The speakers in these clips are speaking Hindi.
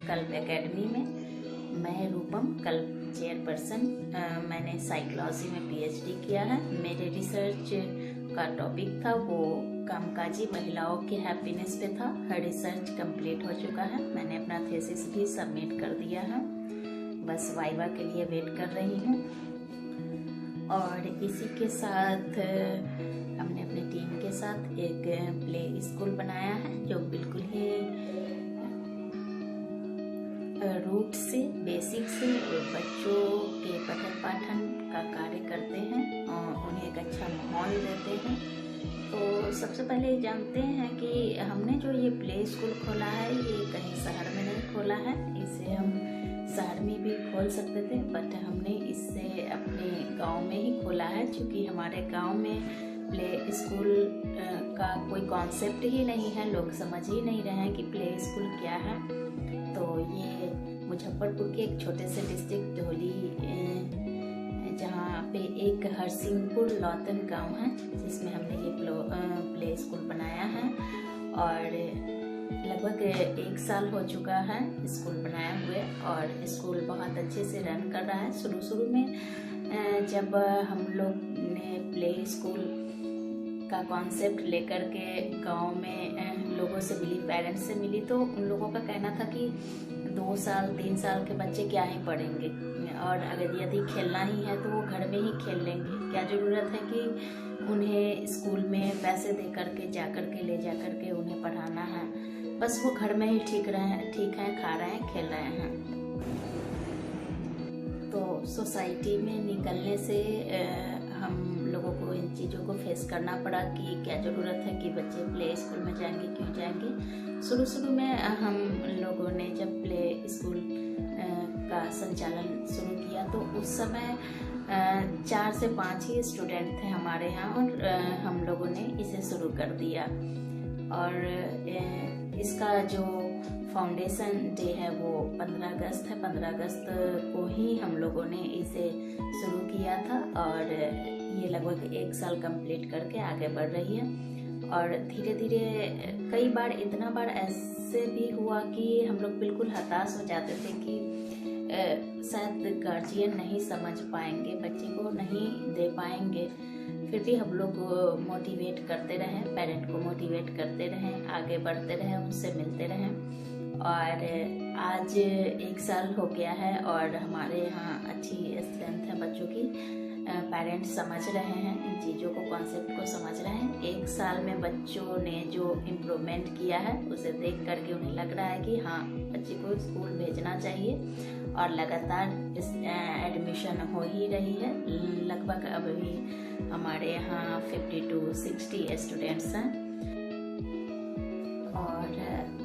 कल्प एकेडमी में। मैं रूपम कल्प चेयरपर्सन। मैंने साइकोलॉजी में पीएचडी किया है। मेरे रिसर्च का टॉपिक था वो कामकाजी महिलाओं के हैप्पीनेस पे था। रिसर्च कंप्लीट हो चुका है। मैंने अपना थीसिस भी सबमिट कर दिया है, बस वाइवा के लिए वेट कर रही हूँ। और इसी के साथ हमने अपनी टीम के साथ एक प्ले स्कूल बनाया है जो बिल्कुल ही रूट से बेसिक से बच्चों के पठन पाठन का कार्य करते हैं और उन्हें एक अच्छा माहौल देते हैं। तो सबसे पहले जानते हैं कि हमने जो ये प्ले स्कूल खोला है ये कहीं शहर में नहीं खोला है। इसे हम शहर में भी खोल सकते थे, बट हमने इससे अपने गांव में ही खोला है, क्योंकि हमारे गांव में प्ले स्कूल का कोई कॉन्सेप्ट ही नहीं है। लोग समझ ही नहीं रहे हैं कि प्ले स्कूल क्या है। तो ये मुजफ्फरपुर के एक छोटे से डिस्ट्रिक्ट धोली, जहाँ पे एक हरसिंहपुर लौतन गांव है, जिसमें हमने ये प्ले स्कूल बनाया है। और लगभग 1 साल हो चुका है स्कूल बनाए हुए और स्कूल बहुत अच्छे से रन कर रहा है। शुरू में जब हम लोग ने प्ले स्कूल का कॉन्सेप्ट लेकर के गांव में लोगों से मिली, पेरेंट्स से मिली, तो उन लोगों का कहना था कि 2 साल 3 साल के बच्चे क्या ही पढ़ेंगे, और अगर यदि खेलना ही है तो वो घर में ही खेल लेंगे। क्या ज़रूरत है कि उन्हें स्कूल में पैसे दे करके जा करके ले जा करके उन्हें पढ़ाना है। बस वो घर में ही ठीक है, खा रहे हैं, खेल रहे हैं। तो सोसाइटी में निकलने से हम लोगों को इन चीज़ों को फेस करना पड़ा कि क्या ज़रूरत है कि बच्चे प्ले स्कूल में जाएंगे, क्यों जाएंगे। शुरू में हम लोगों ने जब प्ले स्कूल का संचालन शुरू किया तो उस समय 4 से 5 ही स्टूडेंट थे हमारे यहाँ, और हम लोगों ने इसे शुरू कर दिया। और इसका जो फाउंडेशन डे है वो 15 अगस्त है। 15 अगस्त को ही हम लोगों ने इसे शुरू किया था और ये लगभग 1 साल कंप्लीट करके आगे बढ़ रही है। और धीरे धीरे कई बार, इतना बार ऐसे भी हुआ कि हम लोग बिल्कुल हताश हो जाते थे कि शायद गार्जियन नहीं समझ पाएंगे, बच्चे को नहीं दे पाएंगे। फिर भी हम लोग मोटिवेट करते रहें, पेरेंट को मोटिवेट करते रहें, आगे बढ़ते रहें, उनसे मिलते रहें। और आज 1 साल हो गया है और हमारे यहाँ अच्छी स्ट्रेंथ है बच्चों की। पेरेंट्स समझ रहे हैं इन चीज़ों को, कॉन्सेप्ट को समझ रहे हैं। 1 साल में बच्चों ने जो इम्प्रूवमेंट किया है उसे देख करके उन्हें लग रहा है कि हाँ, बच्चे को स्कूल भेजना चाहिए। और लगातार एडमिशन हो ही रही है। लगभग अभी हमारे यहाँ 50 to 60 स्टूडेंट्स हैं। और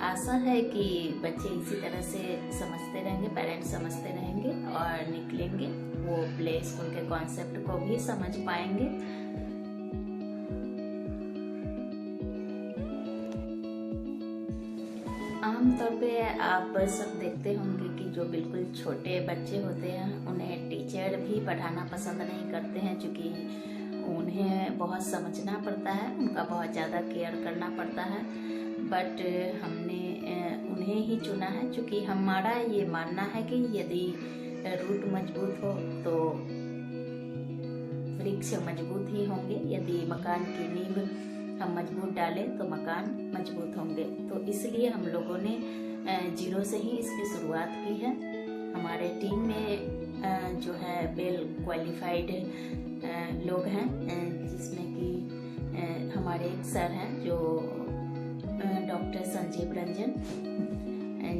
आशा है कि बच्चे इसी तरह से समझते रहेंगे, पेरेंट्स समझते रहेंगे और निकलेंगे, वो प्ले स्कूल के कॉन्सेप्ट को भी समझ पाएंगे। आमतौर पे आप सब देखते होंगे कि जो बिल्कुल छोटे बच्चे होते हैं उन्हें टीचर भी पढ़ाना पसंद नहीं करते हैं, क्योंकि उन्हें बहुत समझना पड़ता है, उनका बहुत ज़्यादा केयर करना पड़ता है। बट हमने उन्हें ही चुना है, क्योंकि हमारा ये मानना है कि यदि रूट मजबूत हो तो वृक्ष मजबूत ही होंगे। यदि मकान की नींव हम मजबूत डालें तो मकान मजबूत होंगे। तो इसलिए हम लोगों ने 0 से ही इसकी शुरुआत की है। हमारे टीम में जो है वेल क्वालिफाइड लोग हैं, जिसमें कि हमारे एक सर हैं जो डॉक्टर संजीव रंजन,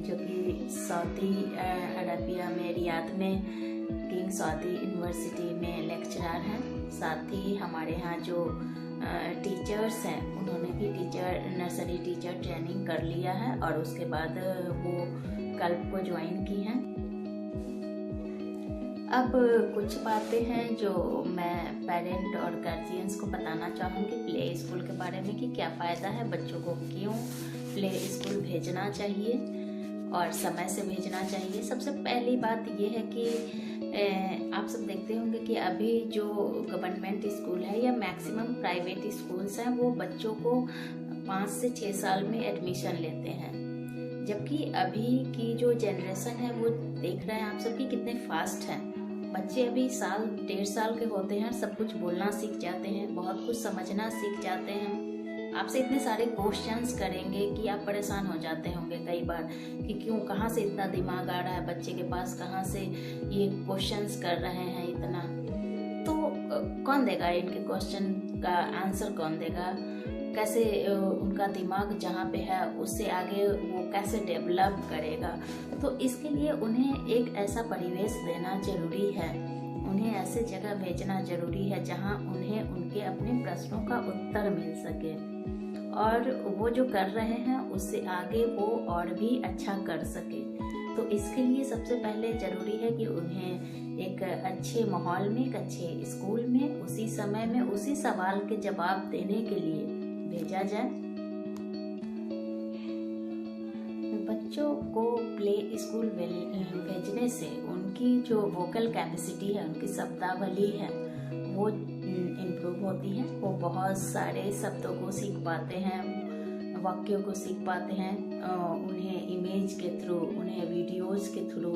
जो कि सऊदी अरबिया में रियाद में किंग सऊदी यूनिवर्सिटी में लेक्चरर हैं। साथ ही हमारे यहाँ जो टीचर्स हैं उन्होंने भी नर्सरी टीचर ट्रेनिंग कर लिया है और उसके बाद वो कल्प को ज्वाइन की हैं। अब कुछ बातें हैं जो मैं पेरेंट और गार्जियंस को बताना चाहूँगी प्ले स्कूल के बारे में, कि क्या फ़ायदा है, बच्चों को क्यों प्ले स्कूल भेजना चाहिए और समय से भेजना चाहिए। सबसे पहली बात ये है कि आप सब देखते होंगे कि अभी जो गवर्नमेंट स्कूल है या मैक्सिमम प्राइवेट स्कूल्स हैं वो बच्चों को 5 से 6 साल में एडमिशन लेते हैं। जबकि अभी की जो जनरेशन है वो देख रहे हैं आप सबकी कितने फास्ट हैं। बच्चे अभी साल 1.5 साल के होते हैं, सब कुछ बोलना सीख जाते हैं, बहुत कुछ समझना सीख जाते हैं। आपसे इतने सारे क्वेश्चंस करेंगे कि आप परेशान हो जाते होंगे कई बार कि क्यों, कहाँ से इतना दिमाग आ रहा है बच्चे के पास, कहाँ से ये क्वेश्चंस कर रहे हैं इतना। तो कौन देगा इनके क्वेश्चन का आंसर, कौन देगा? कैसे उनका दिमाग जहाँ पे है उससे आगे वो कैसे डेवलप करेगा? तो इसके लिए उन्हें एक ऐसा परिवेश देना जरूरी है, उन्हें ऐसे जगह भेजना जरूरी है जहाँ उन्हें उनके अपने प्रश्नों का उत्तर मिल सके और वो जो कर रहे हैं उससे आगे वो और भी अच्छा कर सके। तो इसके लिए सबसे पहले जरूरी है कि उन्हें एक अच्छे माहौल में, एक अच्छे स्कूल में, उसी समय में, उसी सवाल के जवाब देने के लिए भेजा जाए। बच्चों को प्ले स्कूल भेजने से उनकी जो वोकल कैपेसिटी है, उनकी शब्दावली है, वो इम्प्रूव होती है। वो बहुत सारे शब्दों को सीख पाते हैं, वाक्यों को सीख पाते हैं। उन्हें इमेज के थ्रू, उन्हें वीडियोस के थ्रू,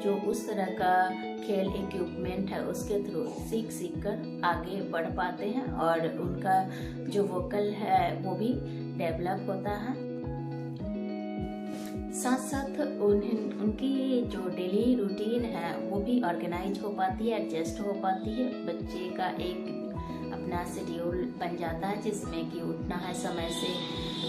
जो उस तरह का खेल इक्विपमेंट है उसके थ्रू सीख कर आगे बढ़ पाते हैं और उनका जो वोकल है वो भी डेवलप होता है। साथ साथ उनकी जो डेली रूटीन है वो भी ऑर्गेनाइज हो पाती है, एडजस्ट हो पाती है। बच्चे का एक अपना शेड्यूल बन जाता है जिसमें कि उठना है समय से,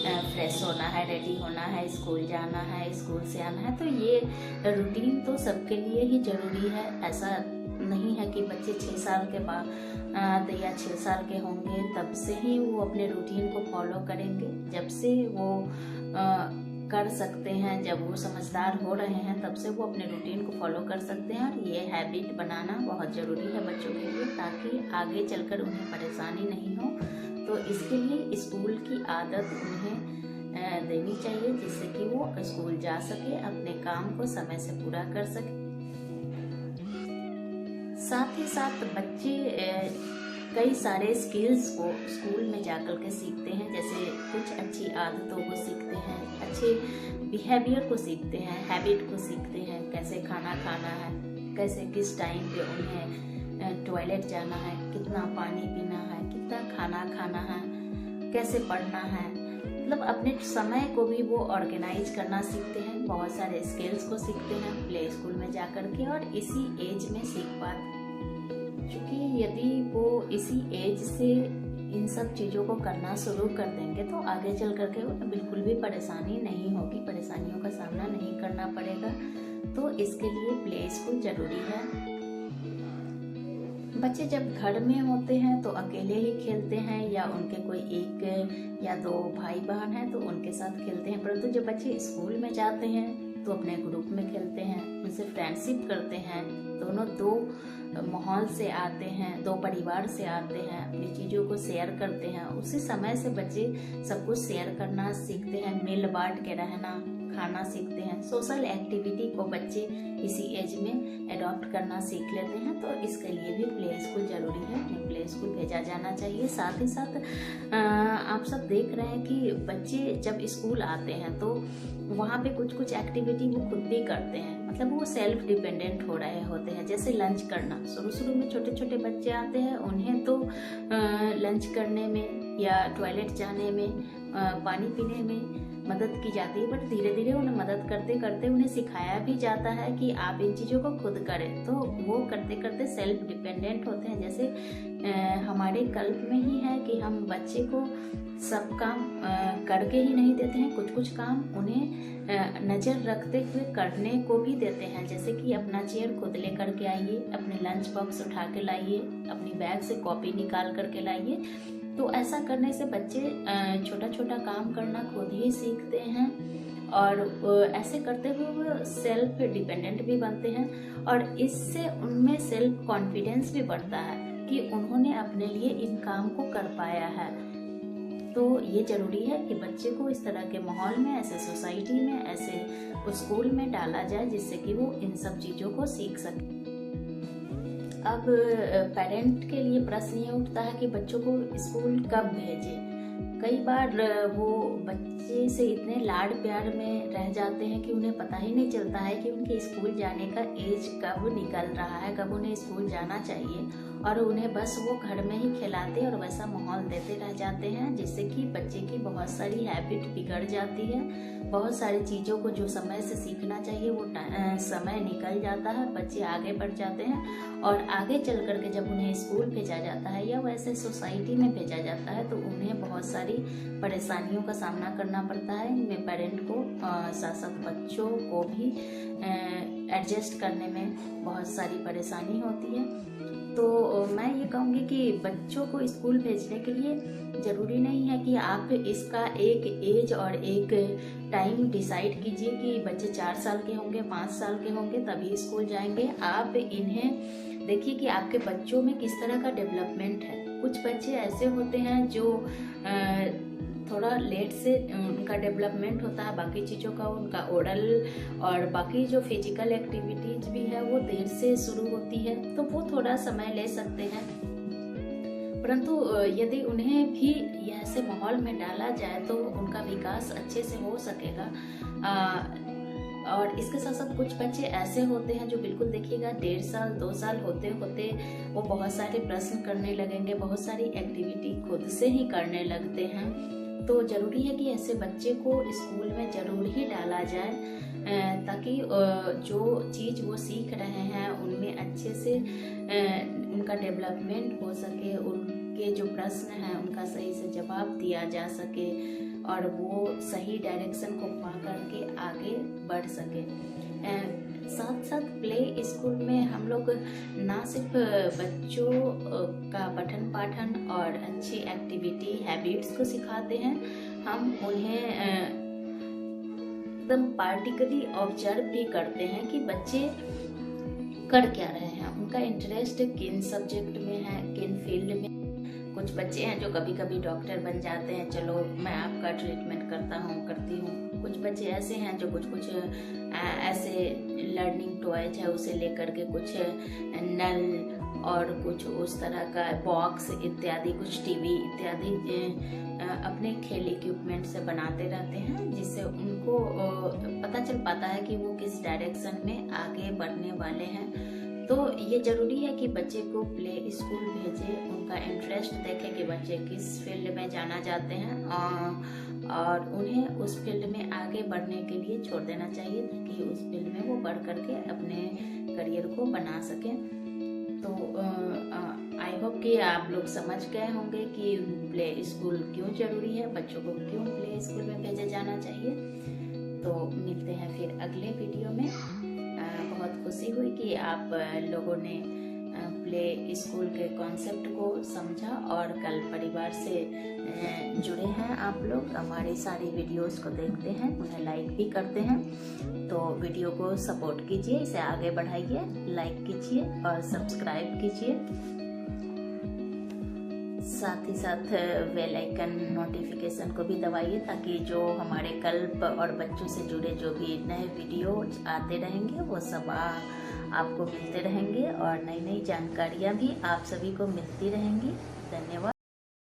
फ्रेश होना है, रेडी होना है, स्कूल जाना है, स्कूल से आना है। तो ये रूटीन तो सबके लिए ही जरूरी है। ऐसा नहीं है कि बच्चे 6 साल के बाद या 6 साल के होंगे तब से ही वो अपने रूटीन को फॉलो करेंगे। जब से वो कर सकते हैं, जब वो समझदार हो रहे हैं तब से वो अपने रूटीन को फॉलो कर सकते हैं। और ये हैबिट बनाना बहुत ज़रूरी है बच्चों के लिए, ताकि आगे चलकर उन्हें परेशानी नहीं हो। तो इसके लिए स्कूल की आदत उन्हें देनी चाहिए जिससे कि वो स्कूल जा सके, अपने काम को समय से पूरा कर सके। साथ ही साथ बच्चे कई सारे स्किल्स को स्कूल में जाकर के सीखते हैं, जैसे कुछ अच्छी आदतों को सीखते हैं, अच्छे बिहेवियर को सीखते हैं, हैबिट को सीखते हैं, कैसे खाना खाना है, कैसे किस टाइम पे उन्हें टॉयलेट जाना है, कितना पानी पीना है, कितना खाना खाना है, कैसे पढ़ना है। मतलब अपने समय को भी वो ऑर्गेनाइज करना सीखते हैं। बहुत सारे स्किल्स को सीखते हैं प्ले स्कूल में जाकर के और इसी एज में सीख पाते हैं। क्योंकि यदि वो इसी एज से इन सब चीज़ों को करना शुरू कर देंगे तो आगे चल करके बिल्कुल भी परेशानी नहीं होगी, परेशानियों का सामना नहीं करना पड़ेगा। तो इसके लिए प्ले स्कूल जरूरी है। बच्चे जब घर में होते हैं तो अकेले ही खेलते हैं या उनके कोई 1 या 2 भाई बहन हैं तो उनके साथ खेलते हैं, परंतु जब बच्चे स्कूल में जाते हैं तो अपने ग्रुप में खेलते हैं, उनसे फ्रेंडशिप करते हैं। दोनों 2 माहौल से आते हैं, 2 परिवार से आते हैं, अपनी चीज़ों को शेयर करते हैं। उसी समय से बच्चे सब कुछ शेयर करना सीखते हैं, मिल बांट के रहना, खाना सीखते हैं। सोशल एक्टिविटी को बच्चे इसी एज में एडॉप्ट करना सीख लेते हैं। तो इसके लिए भी प्ले स्कूल जरूरी है, उन्हें प्ले स्कूल भेजा जाना चाहिए। साथ ही साथ आप सब देख रहे हैं कि बच्चे जब स्कूल आते हैं तो वहाँ पे कुछ एक्टिविटी वो खुद भी करते हैं, मतलब वो सेल्फ डिपेंडेंट हो रहे होते हैं। जैसे लंच करना, शुरू में छोटे छोटे बच्चे आते हैं, उन्हें तो लंच करने में या टॉयलेट जाने में, पानी पीने में मदद की जाती है, बट धीरे धीरे उन्हें मदद करते करते उन्हें सिखाया भी जाता है कि आप इन चीज़ों को खुद करें। तो वो करते करते सेल्फ डिपेंडेंट होते हैं। जैसे हमारे कल्प में ही है कि हम बच्चे को सब काम करके ही नहीं देते हैं, कुछ काम उन्हें नज़र रखते हुए करने को भी देते हैं। जैसे कि अपना चेयर खुद लेकर के आइए, अपने लंच बॉक्स उठा के लाइए, अपनी बैग से कॉपी निकाल करके लाइए। तो ऐसा करने से बच्चे छोटा छोटा काम करना खुद ही सीखते हैं और ऐसे करते हुए वो सेल्फ डिपेंडेंट भी बनते हैं और इससे उनमें सेल्फ कॉन्फिडेंस भी बढ़ता है कि उन्होंने अपने लिए इन काम को कर पाया है। तो ये जरूरी है कि बच्चे को इस तरह के माहौल में, ऐसे सोसाइटी में, ऐसे स्कूल में डाला जाए जिससे कि वो इन सब चीज़ों को सीख सके। अब पेरेंट के लिए प्रश्न ये उठता है कि बच्चों को स्कूल कब भेजें। कई बार वो बच्चे बच्चे से इतने लाड प्यार में रह जाते हैं कि उन्हें पता ही नहीं चलता है कि उनके स्कूल जाने का एज कब निकल रहा है, कब उन्हें स्कूल जाना चाहिए, और उन्हें बस वो घर में ही खिलाते और वैसा माहौल देते रह जाते हैं, जिससे कि बच्चे की बहुत सारी हैबिट बिगड़ जाती है। बहुत सारी चीज़ों को जो समय से सीखना चाहिए वो समय निकल जाता है, बच्चे आगे बढ़ जाते हैं, और आगे चल करके जब उन्हें स्कूल भेजा जाता है या वैसे सोसाइटी में भेजा जाता है तो उन्हें बहुत सारी परेशानियों का सामना करना पड़ता है। इनमें पेरेंट को साथ साथ बच्चों को भी एडजस्ट करने में बहुत सारी परेशानी होती है। तो मैं ये कहूँगी कि बच्चों को स्कूल भेजने के लिए ज़रूरी नहीं है कि आप इसका एक एज और एक टाइम डिसाइड कीजिए कि बच्चे 4 साल के होंगे, 5 साल के होंगे तभी स्कूल जाएंगे। आप इन्हें देखिए कि आपके बच्चों में किस तरह का डेवलपमेंट है। कुछ बच्चे ऐसे होते हैं जो थोड़ा लेट से उनका डेवलपमेंट होता है, बाकी चीज़ों का उनका ओरल और बाकी जो फिजिकल एक्टिविटीज भी है वो देर से शुरू होती है, तो वो थोड़ा समय ले सकते हैं। परंतु यदि उन्हें भी ऐसे माहौल में डाला जाए तो उनका विकास अच्छे से हो सकेगा। और इसके साथ साथ कुछ बच्चे ऐसे होते हैं जो बिल्कुल देखिएगा 1.5 साल 2 साल होते होते वो बहुत सारे प्रश्न करने लगेंगे, बहुत सारी एक्टिविटी खुद से ही करने लगते हैं। तो ज़रूरी है कि ऐसे बच्चे को स्कूल में ज़रूर ही डाला जाए ताकि जो चीज़ वो सीख रहे हैं उनमें अच्छे से उनका डेवलपमेंट हो सके, उनके जो प्रश्न हैं उनका सही से जवाब दिया जा सके और वो सही डायरेक्शन को पा करके आगे बढ़ सके। साथ साथ प्ले स्कूल में हम लोग ना सिर्फ बच्चों का पठन पाठन और अच्छी एक्टिविटी हैबिट्स को सिखाते हैं, हम उन्हें एकदम पार्टिकली ऑब्जर्व भी करते हैं कि बच्चे कर क्या रहे हैं, उनका इंटरेस्ट किन सब्जेक्ट में है, किन फील्ड में। कुछ बच्चे हैं जो कभी कभी डॉक्टर बन जाते हैं, चलो मैं आपका ट्रीटमेंट करती हूँ। कुछ बच्चे ऐसे हैं जो कुछ ऐसे लर्निंग टॉयज है उसे लेकर के कुछ नल और कुछ उस तरह का बॉक्स इत्यादि, कुछ टीवी इत्यादि अपने खेल इक्विपमेंट से बनाते रहते हैं, जिससे उनको पता चल पाता है कि वो किस डायरेक्शन में आगे बढ़ने वाले हैं। तो ये ज़रूरी है कि बच्चे को प्ले स्कूल भेजें, उनका इंटरेस्ट देखें कि बच्चे किस फील्ड में जाना चाहते हैं और उन्हें उस फील्ड में आगे बढ़ने के लिए छोड़ देना चाहिए ताकि उस फील्ड में वो बढ़ करके अपने करियर को बना सकें। तो आई होप कि आप लोग समझ गए होंगे कि प्ले स्कूल क्यों ज़रूरी है, बच्चों को क्यों प्ले स्कूल में भेजा जाना चाहिए। तो मिलते हैं फिर अगले वीडियो में। बहुत खुशी हुई कि आप लोगों ने प्ले स्कूल के कॉन्सेप्ट को समझा और कल परिवार से जुड़े हैं। आप लोग हमारी सारी वीडियोस को देखते हैं, उन्हें लाइक भी करते हैं, तो वीडियो को सपोर्ट कीजिए, इसे आगे बढ़ाइए, लाइक कीजिए और सब्सक्राइब कीजिए। साथ ही साथ बेल आइकन नोटिफिकेशन को भी दबाइए ताकि जो हमारे कल्प और बच्चों से जुड़े जो भी नए वीडियो आते रहेंगे वो सब आपको मिलते रहेंगे और नई नई जानकारियाँ भी आप सभी को मिलती रहेंगी। धन्यवाद।